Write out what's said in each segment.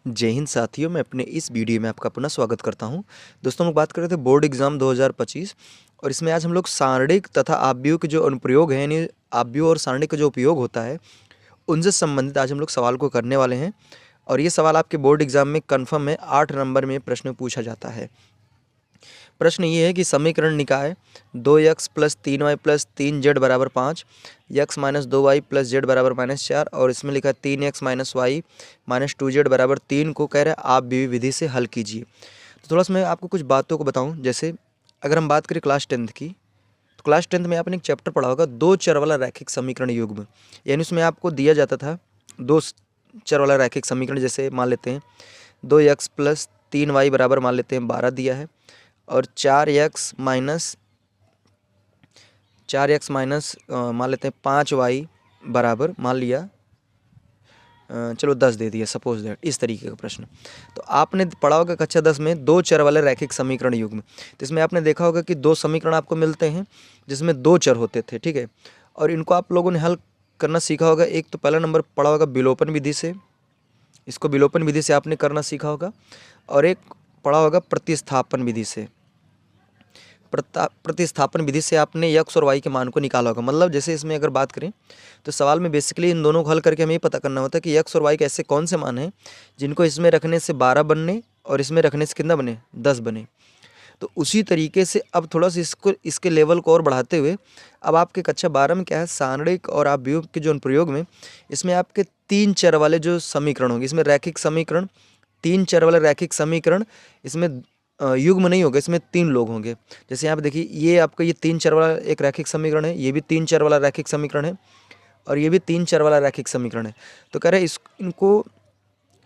जय हिंद साथियों, मैं अपने इस वीडियो में आपका पुनः स्वागत करता हूं। दोस्तों, हम लोग बात कर रहे थे बोर्ड एग्जाम 2025 और इसमें आज हम लोग सारणिक तथा आव्यूह के जो अनुप्रयोग हैं, यानी आव्यूह और सारणिक का जो उपयोग होता है, उनसे संबंधित आज हम लोग सवाल को करने वाले हैं। और ये सवाल आपके बोर्ड एग्जाम में कन्फर्म है, 8 नंबर में प्रश्न पूछा जाता है। प्रश्न ये है कि समीकरण निकाय 2x plus 3y plus 3z बराबर 5, x minus 2y plus Z बराबर -4 और इसमें लिखा है 3x minus Y minus 2z बराबर 3 को कह रहा है आप भी विधि से हल कीजिए। तो थोड़ा सा मैं आपको कुछ बातों को बताऊं। जैसे अगर हम बात करें क्लास 10th की, तो क्लास 10th में आपने एक चैप्टर पढ़ा होगा, दो चर वाला रैखिक समीकरण युग्म। यानी उसमें आपको दिया जाता था दो चर वाला रैखिक समीकरण। जैसे मान लेते हैं 2x प्लस 3y बराबर मान लेते हैं 12 दिया है, और 4x माइनस मान लेते हैं 5y बराबर मान लिया चलो 10 दे दिया, सपोज दैट, इस तरीके का प्रश्न। तो आपने पढ़ा होगा कक्षा 10 में दो चर वाले रैखिक समीकरण युग्म। तो इसमें आपने देखा होगा कि दो समीकरण आपको मिलते हैं जिसमें दो चर होते थे, ठीक है। और इनको आप लोगों ने हल करना सीखा होगा। एक तो पहला नंबर पढ़ा होगा विलोपन विधि से, इसको विलोपन विधि से आपने करना सीखा होगा। और एक पढ़ा होगा प्रतिस्थापन विधि से। प्रतिस्थापन विधि से आपने x और y के मान को निकाला होगा। मतलब जैसे इसमें अगर बात करें तो सवाल में बेसिकली इन दोनों को हल करके हमें ये पता करना होता है कि x और y के ऐसे कौन से मान हैं जिनको इसमें रखने से 12 बनने और इसमें रखने से कितना बने, 10 बने। तो उसी तरीके से अब थोड़ा सा इसके लेवल को और बढ़ाते हुए अब आपके कक्षा 12 में क्या है, सारणिक और आव्यूह के जो अनुप्रयोग में इसमें आपके 3 चर वाले जो समीकरण होंगे, इसमें रैखिक समीकरण, 3 चर वाले रैखिक समीकरण, इसमें युग्म नहीं होगा, इसमें 3 लोग होंगे। जैसे यहाँ पे देखिए, ये आपका ये 3 चर वाला एक रैखिक समीकरण है, ये भी 3 चर वाला रैखिक समीकरण है, और ये भी 3 चर वाला रैखिक समीकरण है। तो कह रहे हैं इनको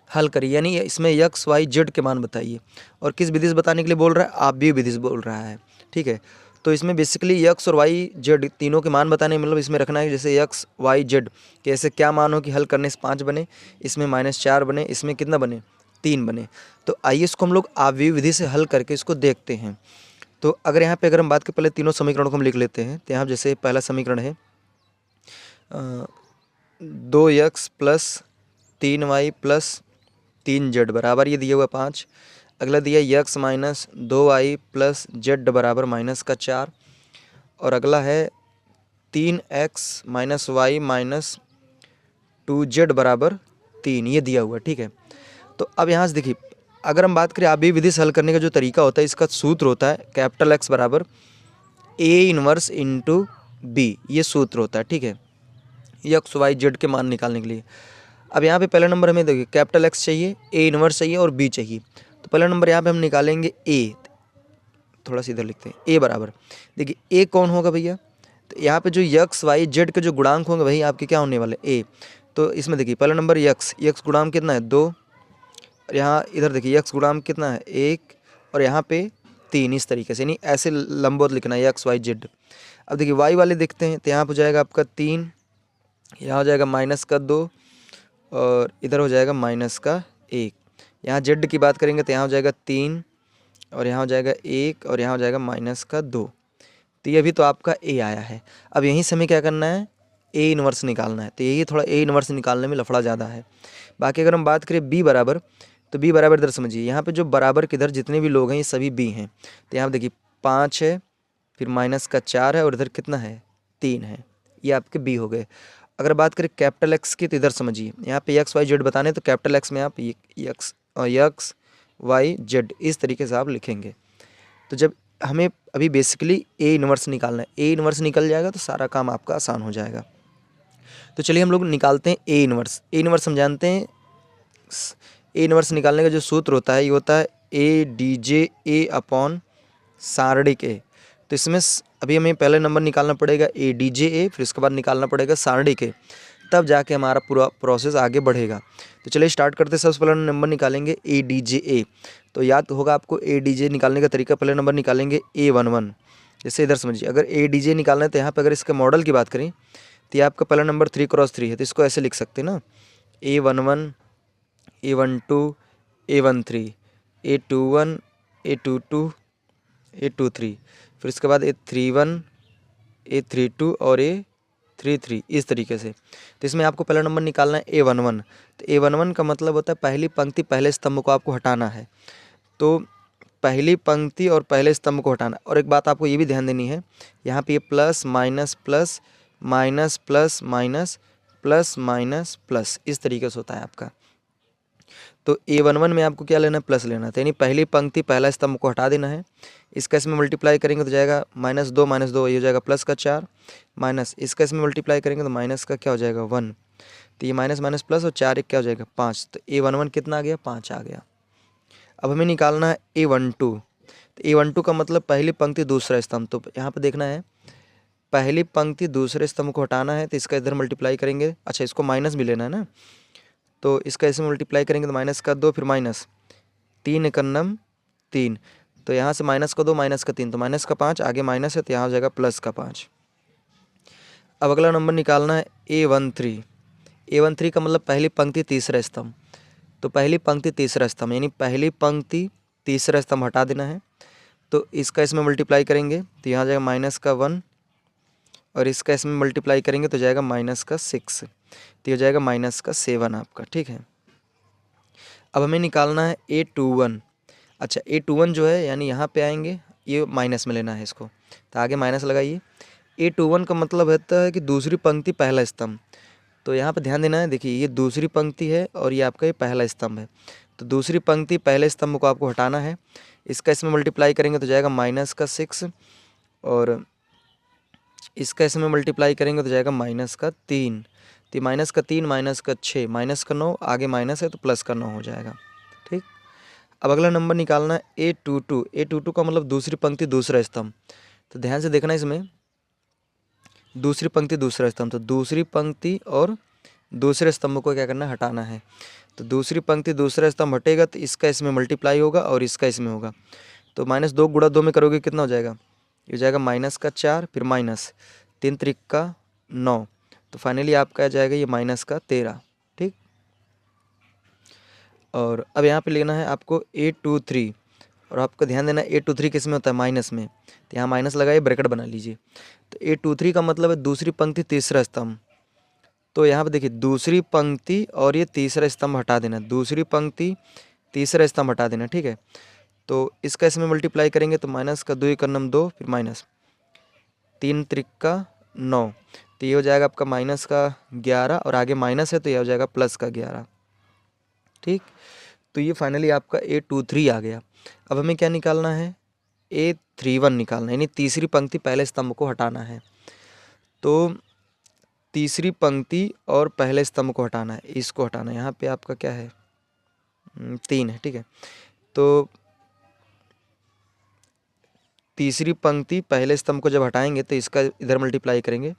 हल करिए, यानी इसमें x y z के मान बताइए। और किस विधि से बताने के लिए बोल रहा है, आव्यूह विधि से बोल रहा है, ठीक है। तो इसमें बेसिकली x और y z तीनों के मान बताने, मतलब इसमें रखना है जैसे x y z के ऐसे क्या मान हो कि हल करने से 5 बने, इसमें -4 बने, इसमें कितना बने, 3 बने। तो आइए इसको हम लोग आव्यूह विधि से हल करके इसको देखते हैं। तो अगर यहाँ पे अगर हम बात करें, पहले तीनों समीकरणों को हम लिख लेते हैं। तो यहाँ जैसे पहला समीकरण है 2x plus 3y plus 3z बराबर, ये दिया हुआ 5। अगला दिया x minus 2y plus Z बराबर -4। और अगला है 3x minus Y minus 2z बराबर 3, ये दिया हुआ, ठीक है। तो अब यहाँ से देखिए, अगर हम बात करें आव्यूह विधि से हल करने का जो तरीका होता है, इसका सूत्र होता है कैपिटल X बराबर A इनवर्स इंटू बी, ये सूत्र होता है, ठीक है, x y z के मान निकालने के लिए। अब यहाँ पे पहला नंबर हमें देखिए कैपिटल X चाहिए, A इनवर्स चाहिए और B चाहिए। तो पहला नंबर यहाँ पे हम निकालेंगे A, थोड़ा सा इधर लिखते हैं, A बराबर, देखिए A कौन होगा भैया, तो यहाँ पे जो x y z के जो गुणांक होंगे वही आपके क्या होने वाले, A। तो इसमें देखिए पहला नंबर x गुणांक कितना है, 2, और यहाँ इधर देखिए x गुणांक कितना है, 1, और यहाँ पे 3, इस तरीके से, यानी ऐसे लंबवत लिखना है x y z। अब देखिए y वाले देखते हैं, तो यहाँ पर हो जाएगा आपका 3, यहाँ हो जाएगा -2, और इधर हो जाएगा -1। यहाँ जेड की बात करेंगे तो यहाँ हो जाएगा 3, और यहाँ हो जाएगा 1, और यहाँ हो जाएगा -2। तो ये अभी तो आपका ए आया है। अब यहीं से हमें क्या करना है, ए इनवर्स निकालना है। तो यही थोड़ा ए इनवर्स निकालने में लफड़ा ज़्यादा है। बाकी अगर हम बात करें बी बराबर, तो बी बराबर इधर समझिए, यहाँ पे जो बराबर के इधर जितने भी लोग हैं ये सभी बी हैं। तो यहाँ देखिए 5 है, फिर -4 है, और इधर कितना है, 3 है, ये आपके बी हो गए। अगर बात करें कैपिटल X की, तो इधर समझिए, यहाँ पे x y z बताने, तो कैपिटल X में आप x y z इस तरीके से आप लिखेंगे। तो जब हमें अभी बेसिकली ए इनवर्स निकालना है, ए इनवर्स निकल जाएगा तो सारा काम आपका आसान हो जाएगा। तो चलिए हम लोग निकालते हैं ए इनवर्स। ए इनवर्स हम जानते हैं, ए इनवर्स निकालने का जो सूत्र होता है ये होता है A D J A upon सारणिक ए। तो इसमें अभी हमें पहले नंबर निकालना पड़ेगा ए डी जे ए, फिर उसके बाद निकालना पड़ेगा सारणिक ए, तब जाके हमारा पूरा प्रोसेस आगे बढ़ेगा। तो चलिए स्टार्ट करते हैं। सबसे पहले नंबर निकालेंगे ए डी जे ए। तो याद होगा आपको ए डी जे निकालने का तरीका, पहले नंबर निकालेंगे A11। जैसे इधर समझिए, अगर ए डी जे निकालना है तो यहाँ पे अगर इसके मॉडल की बात करें तो ये आपका पहला नंबर 3×3 है, तो इसको ऐसे लिख सकते हैं ना, A11, A12, A13, A21, A22, A23, फिर इसके बाद A31, A32 और 3 इस तरीके से। तो इसमें आपको पहला नंबर निकालना है A11। तो A11 का मतलब होता है पहली पंक्ति पहले स्तंभ को आपको हटाना है। तो पहली पंक्ति और पहले स्तंभ को हटाना। और एक बात आपको ये भी ध्यान देनी है, यहाँ पे ये plus minus plus minus plus minus plus minus plus इस तरीके से होता है आपका। तो A11 में आपको क्या लेना है, प्लस लेना है। तो यानी पहली पंक्ति पहला स्तंभ को हटा देना है। इसका इसमें मल्टीप्लाई करेंगे तो जाएगा -2 ये हो जाएगा +4 माइनस इसका इसमें मल्टीप्लाई करेंगे तो माइनस का क्या हो जाएगा 1। तो ये माइनस माइनस प्लस और 4 1 क्या हो जाएगा 5। तो A11 कितना आ गया 5 आ गया। अब हमें निकालना है A12। तो A12 का मतलब पहली पंक्ति दूसरा स्तंभ। तो यहाँ पे देखना है पहली पंक्ति दूसरे स्तंभ को हटाना है तो इसका इधर मल्टीप्लाई करेंगे। अच्छा इसको माइनस भी लेना है ना, तो इसका इसमें मल्टीप्लाई करेंगे तो -2 फिर माइनस 3 एकन्नम 3। तो यहाँ से -2 -3 तो -5 आगे माइनस है तो यहाँ हो जाएगा +5। अब अगला नंबर निकालना है A13। A13 का मतलब पहली पंक्ति तीसरा स्तंभ। तो पहली पंक्ति तीसरा स्तंभ यानी पहली पंक्ति तीसरा स्तंभ हटा देना है। तो इसका इसमें मल्टीप्लाई करेंगे तो यहाँ जाएगा -1 और इसका इसमें मल्टीप्लाई करेंगे तो जाएगा -6। तो ये जाएगा -7 आपका। ठीक है, अब हमें निकालना है A21। अच्छा A21 जो है यानी यहाँ पे आएंगे, ये माइनस में लेना है इसको, तो आगे माइनस लगाइए। A21 का मतलब होता है कि दूसरी पंक्ति पहला स्तंभ। तो यहाँ पे ध्यान देना है, देखिए ये दूसरी पंक्ति है और ये आपका ये पहला स्तंभ है। तो दूसरी पंक्ति पहले स्तंभ को आपको हटाना है। इसका इसमें मल्टीप्लाई करेंगे तो जाएगा -6 और इसका इसमें मल्टीप्लाई करेंगे तो जाएगा -3। तो -3 -6 -9 आगे माइनस है तो +9 हो जाएगा। ठीक, अब अगला नंबर निकालना है A22। A22 का मतलब दूसरी पंक्ति दूसरा स्तंभ। तो ध्यान से देखना इसमें दूसरी पंक्ति दूसरा स्तंभ। तो दूसरी पंक्ति और दूसरे स्तंभ को क्या करना है, हटाना है। तो दूसरी पंक्ति दूसरा स्तंभ हटेगा तो इसका इसमें मल्टीप्लाई होगा और इसका इसमें होगा। तो -2 गुणा 2 में करोगे कितना हो जाएगा, ये हो जाएगा -4 फिर माइनस 3 त्रिक 9। तो फाइनली आपका आ जाएगा ये -13। ठीक, और अब यहाँ पे लेना है आपको A23 और आपको ध्यान देना है A23 किस में होता है, माइनस में। तो यहाँ माइनस लगाइए, ब्रैकेट बना लीजिए। तो A23 का मतलब है दूसरी पंक्ति तीसरा स्तंभ। तो यहाँ पे देखिए दूसरी पंक्ति और ये तीसरा स्तंभ हटा देना, दूसरी पंक्ति तीसरा स्तंभ हटा देना। ठीक है, तो इसका इसमें मल्टीप्लाई करेंगे तो -2 एकन्नम 2 फिर माइनस 3 त्रिक 9। तो ये हो जाएगा आपका -11 और आगे माइनस है तो ये हो जाएगा +11। ठीक, तो ये फाइनली आपका A23 आ गया। अब हमें क्या निकालना है, A31 निकालना है, यानी तीसरी पंक्ति पहले स्तंभ को हटाना है। तो तीसरी पंक्ति और पहले स्तंभ को हटाना है, इसको हटाना है। यहाँ पे आपका क्या है 3 है। ठीक है, तो तीसरी पंक्ति पहले स्तंभ को जब हटाएंगे तो इसका इधर मल्टीप्लाई करेंगे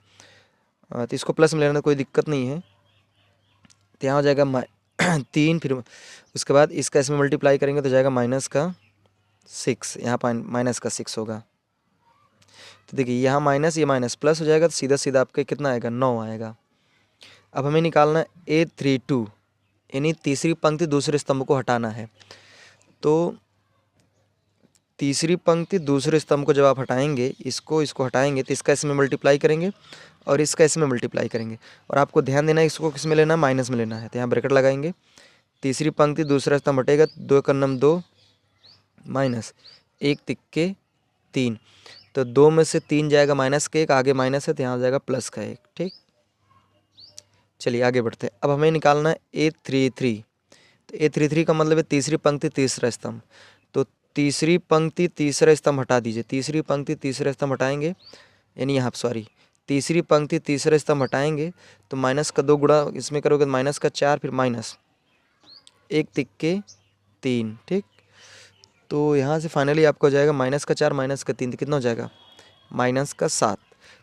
तो इसको प्लस में लेना कोई दिक्कत नहीं है। तो यहाँ हो जाएगा 3 फिर उसके बाद इसका इसमें मल्टीप्लाई करेंगे तो जाएगा -6। यहाँ पर -6 होगा। तो देखिए यहाँ माइनस ये माइनस प्लस हो जाएगा तो सीधा सीधा आपका कितना आएगा 9 आएगा। अब हमें निकालना है A32 यानी तीसरी पंक्ति दूसरे स्तंभ को हटाना है। तो तीसरी पंक्ति दूसरे स्तंभ को जब आप हटाएंगे, इसको हटाएंगे तो इसका इसमें मल्टीप्लाई करेंगे और इसका इसमें मल्टीप्लाई करेंगे। और आपको ध्यान देना है इसको किस में लेना है, माइनस में लेना है। तो यहाँ ब्रैकेट लगाएंगे, तीसरी पंक्ति दूसरा स्तंभ हटेगा 2 एकन्नम 2 माइनस 1 तिक्के 3। तो 2 में से 3 जाएगा -1 आगे माइनस है तो यहाँ हो जाएगा +1। ठीक, चलिए आगे बढ़ते हैं। अब हमें निकालना है A33। तो A33 का मतलब है तीसरी पंक्ति तीसरा स्तंभ। तो तीसरी पंक्ति तीसरा स्तंभ हटा दीजिए, तीसरी पंक्ति तीसरा स्तंभ हटाएंगे यानी यहाँ तीसरी पंक्ति तीसरा स्तंभ हटाएंगे तो -2 गुणा इसमें करोगे तो -4 फिर माइनस 1 तिक्के 3। ठीक, तो यहाँ से फाइनली आपको हो जाएगा -4 -3 तो कितना हो जाएगा -7।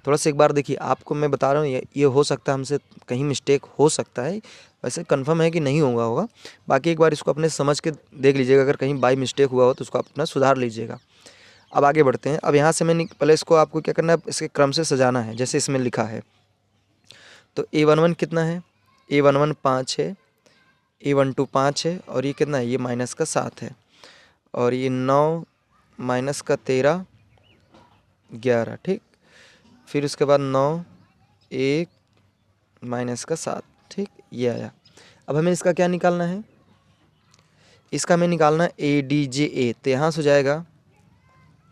थोड़ा सा एक बार देखिए, आपको मैं बता रहा हूँ ये हो सकता है हमसे कहीं मिस्टेक हो सकता है, वैसे कंफर्म है कि नहीं होगा। बाकी एक बार इसको अपने समझ के देख लीजिएगा, अगर कहीं बाई मिस्टेक हुआ हो तो उसको अपना सुधार लीजिएगा। अब आगे बढ़ते हैं। अब यहाँ से मैं पहले इसको आपको क्या करना है, इसके क्रम से सजाना है जैसे इसमें लिखा है। तो A11 कितना है, A11 5 है, A12 5 है और ये कितना है, ये -7 है और ये 9 -13 11। ठीक, फिर उसके बाद 9 1 माइनस का 7। ठीक, ये आया। अब हमें इसका क्या निकालना है, इसका हमें निकालना है ए डी जे ए। तो यहाँ से हो जाएगा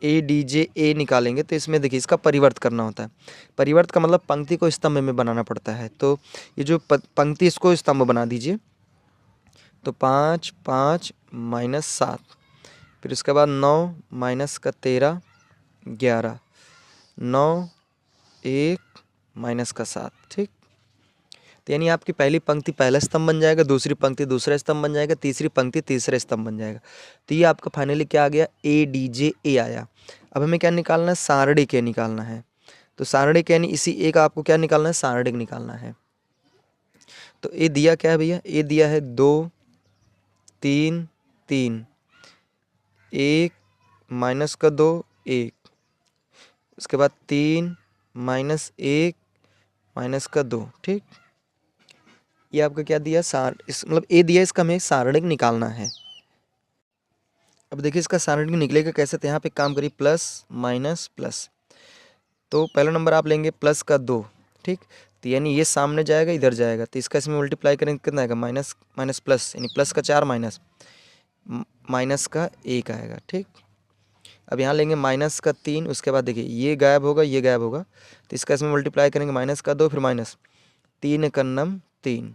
ए डी जे ए निकालेंगे तो इसमें देखिए इसका परिवर्त करना होता है। परिवर्त का मतलब पंक्ति को स्तंभ में बनाना पड़ता है। तो ये जो पंक्ति इसको स्तंभ बना दीजिए। तो 5 5 माइनस 7, फिर उसके बाद 9 माइनस का 13 11, 9 1 माइनस का 7। ठीक, तो यानी आपकी पहली पंक्ति पहला स्तंभ बन जाएगा, दूसरी पंक्ति दूसरा स्तंभ बन जाएगा, तीसरी पंक्ति तीसरा स्तंभ बन जाएगा। तो ये आपका फाइनली क्या आ गया, ए डी जे ए आया। अब हमें क्या निकालना है, सारणिक ए निकालना है। तो सारणिक यानी इसी ए का आपको क्या निकालना है, सारणिक निकालना है। तो ए दिया क्या है भैया, ए दिया है 2 3 3, 1 माइनस का 2 1, उसके बाद 3 माइनस 1 माइनस का 2। ठीक, ये आपका क्या दिया, मतलब ए दिया, इसका हमें सारणिक निकालना है। अब देखिए इसका सारणिक निकलेगा कैसे, तो यहाँ पे काम करिए प्लस माइनस प्लस। तो पहला नंबर आप लेंगे प्लस का 2। ठीक, तो यानी ये सामने जाएगा इधर जाएगा, तो इसका इसमें मल्टीप्लाई करेंगे कितना आएगा, माइनस माइनस प्लस, यानी प्लस का 4 माइनस माइनस का 1 आएगा। ठीक, अब यहाँ लेंगे माइनस का 3, उसके बाद देखिए ये गायब होगा ये गायब होगा, तो इसका इसमें मल्टीप्लाई करेंगे माइनस का 2 फिर माइनस 3 कन्नम 3,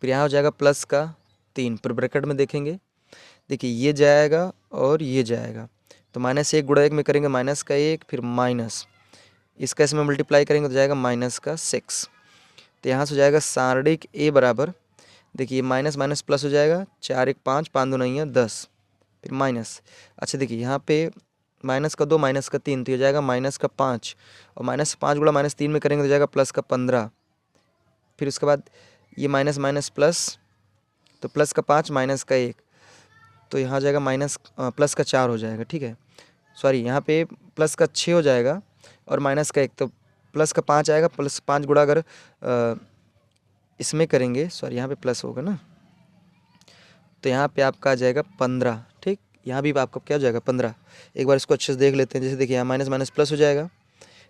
फिर यहाँ हो जाएगा प्लस का 3, फिर ब्रैकेट में देखेंगे, देखिए ये जाएगा और ये जाएगा, तो माइनस 1 गुणा 1 में करेंगे माइनस का 1, फिर माइनस इसका इसमें मल्टीप्लाई करेंगे तो जाएगा माइनस का 6। तो यहाँ से हो जाएगा सारणिक ए बराबर, देखिए माइनस माइनस प्लस हो जाएगा, 4 1 5 5 2 9 10, फिर माइनस। अच्छा देखिए यहाँ पे माइनस का 2 माइनस का 3, तो ये जाएगा माइनस का 5, और माइनस 5 गुणा माइनस 3 में करेंगे तो जाएगा प्लस का 15, फिर उसके बाद ये माइनस माइनस प्लस, तो प्लस का 5 माइनस का 1, तो यहाँ जाएगा माइनस प्लस का 4 हो जाएगा। ठीक है, सॉरी यहाँ पे प्लस का 6 हो जाएगा और माइनस का 1, तो प्लस का 5 आएगा, प्लस 5 गुणा अगर इसमें करेंगे, सॉरी यहाँ पे प्लस होगा ना, तो यहाँ पे आपका आ जाएगा 15। ठीक, यहाँ भी आपका क्या हो जाएगा 15। एक बार इसको अच्छे से देख लेते हैं, जैसे देखिए यहाँ माइनस माइनस प्लस हो जाएगा,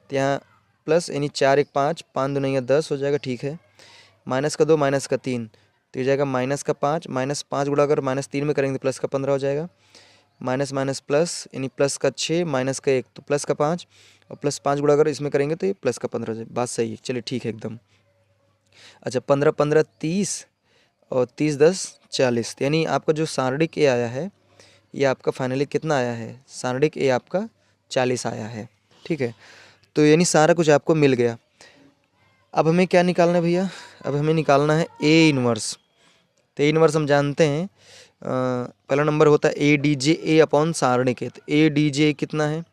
तो यहाँ प्लस यानी 4 1 5 5 2 9 10 हो जाएगा। ठीक है, माइनस का 2 माइनस का 3, तो ये जाएगा माइनस का 5, माइनस 5 गुणा अगर माइनस 3 में करेंगे तो प्लस का 15 हो जाएगा, माइनस माइनस प्लस यानी प्लस का 6 माइनस का 1, तो प्लस का 5, और प्लस 5 गुणा अगर इसमें करेंगे तो ये प्लस का 15 हो जाएगा। बात सही है, चलिए ठीक है एकदम। अच्छा 15 15 30 और 30 10 40, यानी आपका जो सारणिक ए आया है ये आपका फाइनली कितना आया है, सारणिक ए आपका 40 आया है। ठीक है, तो यानी सारा कुछ आपको मिल गया। अब हमें क्या निकालना है भैया, अब हमें निकालना है ए इनवर्स। तो ए इनवर्स हम जानते हैं पहला नंबर होता है A D J A upon सारणिक ए। तो ए डी जे कितना है,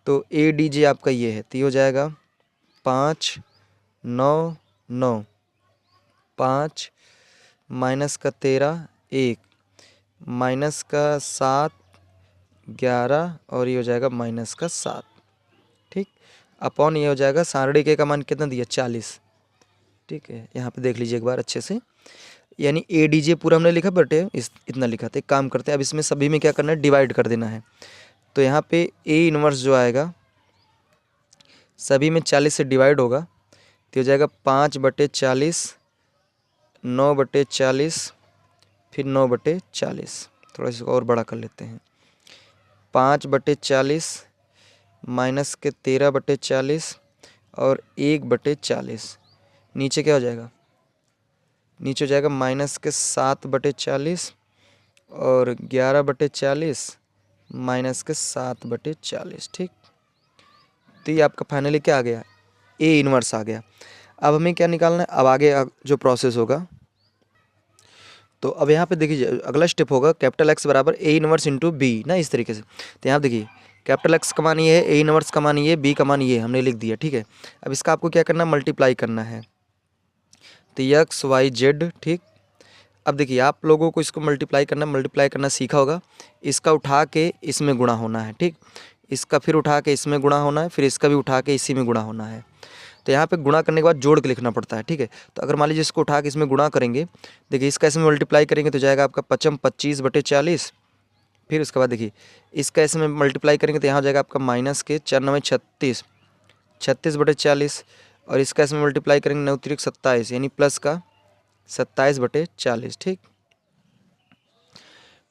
तो ए डी जे आपका ये है, तो ये हो जाएगा 5 9 9, 5 माइनस का 13 1, माइनस का 7 11, और ये हो जाएगा माइनस का 7। ठीक, अपॉन ये हो जाएगा सारणिक ए का मान कितना दिया 40। ठीक है, यहाँ पे देख लीजिए एक बार अच्छे से, यानी ए डी जे पूरा हमने लिखा बट इतना लिखा था। एक काम करते हैं, अब इसमें सभी में क्या करना है, डिवाइड कर देना है। तो यहाँ पे ए इनवर्स जो आएगा सभी में 40 से डिवाइड होगा, तो हो जाएगा 5/40, 9/40, फिर 9/40। थोड़ा सा और बड़ा कर लेते हैं, 5/40 माइनस के 13/40 और 1/40, नीचे क्या हो जाएगा, नीचे हो जाएगा माइनस के 7/40 और 11/40 माइनस के 7/40। ठीक, तो ये आपका फाइनली क्या आ गया, ए इनवर्स आ गया। अब हमें क्या निकालना है, अब आगे जो प्रोसेस होगा, तो अब यहाँ पे देखिए अगला स्टेप होगा कैपिटल एक्स बराबर ए इनवर्स इंटू बी ना, इस तरीके से। तो यहाँ देखिए कैपिटल एक्स का मान ये है, ए इनवर्स का मान ये, बी का मान ये हमने लिख दिया। ठीक है, अब इसका आपको क्या करना है, मल्टीप्लाई करना है, तो एक्स वाई जेड। ठीक, अब देखिए आप लोगों को इसको मल्टीप्लाई करना सीखा होगा, इसका उठा के इसमें गुणा होना है। ठीक, इसका फिर उठा के इसमें गुणा होना है, फिर इसका भी उठा के इसी में गुणा होना है। तो यहाँ पे गुणा करने के बाद जोड़ के लिखना पड़ता है। ठीक है, तो अगर मान लीजिए इसको उठा के इसमें गुणा करेंगे, देखिए इसका इसमें मल्टीप्लाई करेंगे तो जाएगा आपका 25/40, फिर उसके बाद देखिए इसका इसमें मल्टीप्लाई करेंगे तो यहाँ हो जाएगा आपका माइनस के 4 9 36, 36/40, और इसका इसमें मल्टीप्लाई करेंगे 9 त्रिक 27 यानी प्लस का 27/40। ठीक,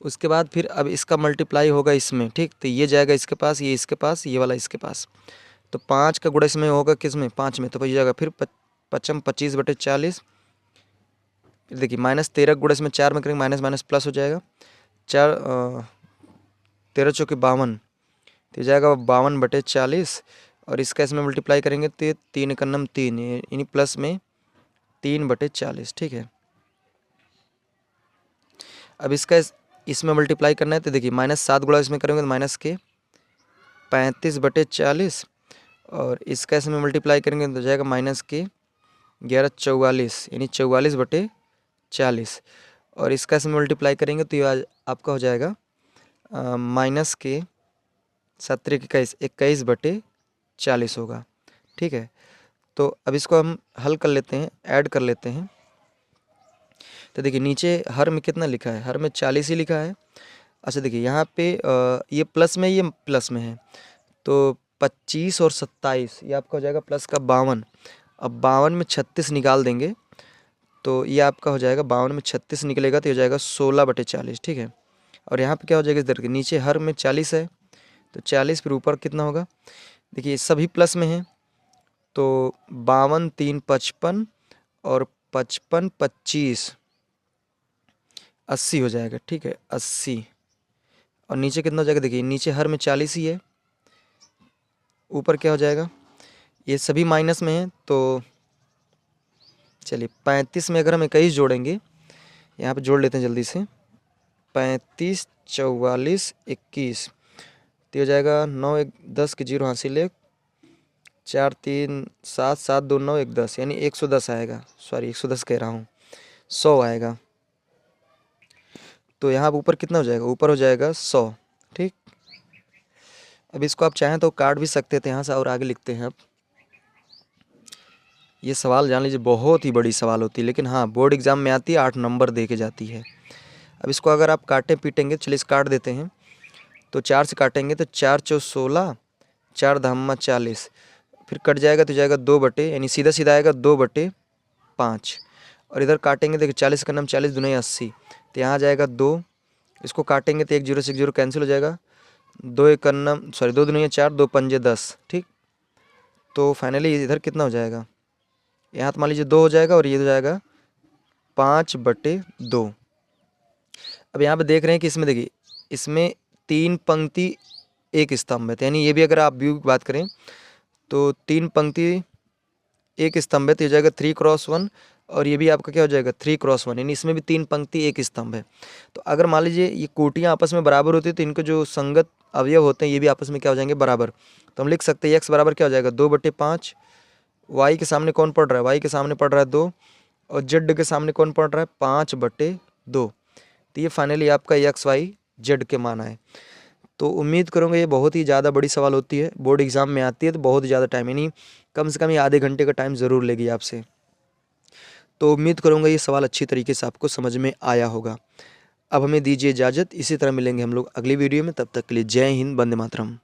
उसके बाद फिर अब इसका मल्टीप्लाई होगा इसमें। ठीक, तो ये जाएगा इसके पास, ये इसके पास, ये वाला इसके पास। तो 5 का गुणा इसमें होगा किस में, 5 में, तो ये जाएगा फिर 5 25/40। फिर देखिए -13 गुणा इसमें 4 में करेंगे, माइनस माइनस प्लस हो जाएगा। 13 चौके 52, तो जाएगा 52/40। और इसका इसमें मल्टीप्लाई करेंगे तो 3 का नम 3 यानी प्लस में 3/40। ठीक है, अब इसका इसमें मल्टीप्लाई करना है तो देखिए -7 गुणा इसमें करेंगे तो माइनस के 35/40। और इसका इसमें मल्टीप्लाई करेंगे तो जाएगा माइनस के 11/44 यानी 44/40। और इसका इसमें मल्टीप्लाई करेंगे तो ये आपका हो जाएगा माइनस के 17/21 होगा। ठीक है, तो अब इसको हम हल कर लेते हैं, ऐड कर लेते हैं। तो देखिए नीचे हर में कितना लिखा है, हर में 40 ही लिखा है। अच्छा देखिए यहाँ पे ये प्लस में, ये प्लस में है, तो 25 और 27 ये आपका हो जाएगा प्लस का 52। अब 52 में 36 निकाल देंगे तो ये आपका हो जाएगा 52 में 36 निकलेगा तो ये हो जाएगा 16/40। ठीक है, और यहाँ पे क्या हो जाएगा, इस इधर के नीचे हर में 40 है तो 40 फिर ऊपर कितना होगा, देखिए सभी प्लस में है तो 52 3 55 और 55 25 80 हो जाएगा। ठीक है, 80। और नीचे कितना हो जाएगा, देखिए नीचे हर में 40 ही है, ऊपर क्या हो जाएगा, ये सभी माइनस में है तो चलिए 35 में अगर हम 21 जोड़ेंगे, यहाँ पे जोड़ लेते हैं जल्दी से, 35 44 21 तो हो जाएगा 9 1 10 के 0 हासिल 1 4 3 7 7 2 9 1 10 यानी 110 आएगा, सॉरी 110 कह रहा हूँ, 100 आएगा। तो यहाँ ऊपर कितना हो जाएगा, ऊपर हो जाएगा 100। ठीक, अब इसको आप चाहें तो काट भी सकते थे यहाँ से, और आगे लिखते हैं। अब ये सवाल जान लीजिए बहुत ही बड़ी सवाल होती है, लेकिन हाँ बोर्ड एग्जाम में आती है, 8 नंबर दे के जाती है। अब इसको अगर आप काटे पीटेंगे, चलिए इस काट देते हैं, तो 4 से काटेंगे तो 4 चौ 16, 4 धामा 40, फिर कट जाएगा तो जाएगा 2 बटे, यानी सीधा सीधा आएगा 2/5। और इधर काटेंगे देखिए 40 का नाम 40 दूनी 80, तो यहाँ जाएगा 2, इसको काटेंगे तो 1 0 से 1 0 कैंसिल हो जाएगा, 2 1 नम सॉरी 2 दूनी 4 2 पंजे 10। ठीक, तो फाइनली इधर कितना हो जाएगा, यहाँ तो मान लीजिए 2 हो जाएगा और ये हो जाएगा 5/2। अब यहाँ पे देख रहे हैं कि इसमें देखिए इसमें 3 पंक्ति 1 स्तंभ है, तो यानी ये भी अगर आप व्यू की बात करें तो 3 पंक्ति 1 स्तंभ है, तो ये जाएगा 3 × 1। और ये भी आपका क्या हो जाएगा 3 × 1, यानी इसमें भी 3 पंक्ति 1 स्तंभ है। तो अगर मान लीजिए ये कोटियाँ आपस में बराबर होती है तो इनके जो संगत अवयव होते हैं ये भी आपस में क्या हो जाएंगे, बराबर। तो हम लिख सकते हैं x बराबर क्या हो जाएगा 2/5। y के सामने कौन पड़ रहा है, y के सामने पड़ रहा है 2, और z के सामने कौन पड़ रहा है 5/2। तो ये फाइनली आपका x y z के मान है। तो उम्मीद करूँगा ये बहुत ही ज़्यादा बड़ी सवाल होती है, बोर्ड एग्जाम में आती है तो बहुत ही ज़्यादा टाइम, यानी कम से कम ये आधे घंटे का टाइम ज़रूर लेगी आपसे। तो उम्मीद करूँगा ये सवाल अच्छी तरीके से आपको समझ में आया होगा। अब हमें दीजिए इजाज़त, इसी तरह मिलेंगे हम लोग अगली वीडियो में, तब तक के लिए जय हिंद, वंदे मातरम।